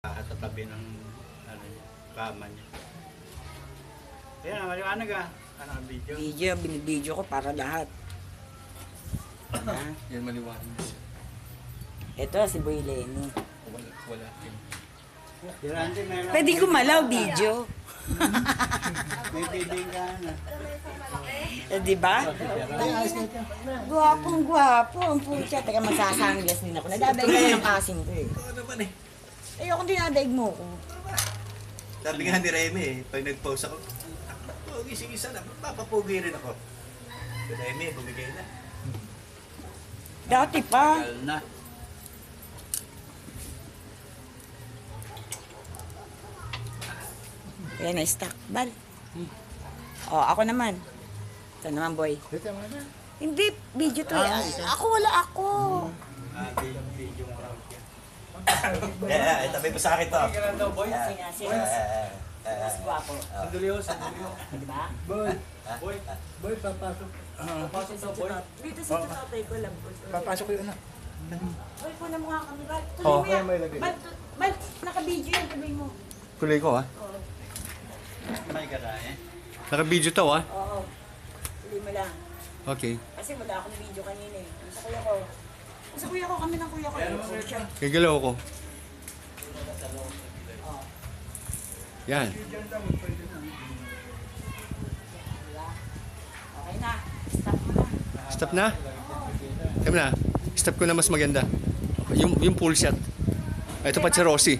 Sa tabi ng ano, kama niya. Kaya na, maliwanag ah. Ano ang video? Video, binibideo ko para lahat. Yan maliwanag. Ito si Boy Lenny. Wala. Dirante, meron. Pwede gumalaw video. May bibing ka na. Di ba? Gwapong gwapo. Ang pucha. Teka, magsasanglas din ako. Nadadaig ko ng kasing ko eh. Oo naman eh. Ayoko dinadaig mo ko. Sabi nga ni Remy eh, pag nag-post ako, gising-isa na, papapugi rin ako. Si Remy, bumigay na. Dati pa. Tagal na. Ayan na, stock. Bal. O, ako naman. Ito naman, boy. Hindi, video to. Ako, wala ako. Video mo raw siya. Tabi mo sa akin to. Sige. Mas guwapo. Sandali ho, sandali ho. Diba? Boy, papasok. Papasok na, boy. Dito sa tatay ko lang. Papasok ko yun na. Boy, kuna mo nga kami. Bal, Oo, tuloy mo yan. may lagay. Bal, naka-video yan. Tuloy mo. Tuloy ko ha. Oo. May garahe. Naka-video to ha. Oo. Tuloy mo lang. Okay. Kasi wala akong video kanina eh. Sa kuya ko. Sa kuya ko, kami ng kuya ko. Gagalaw ko. Yan. Okay na. Stop mo na. Stop na? Stop na. Stop ko na mas maganda. Yung full shot. Ito pa si Rosie.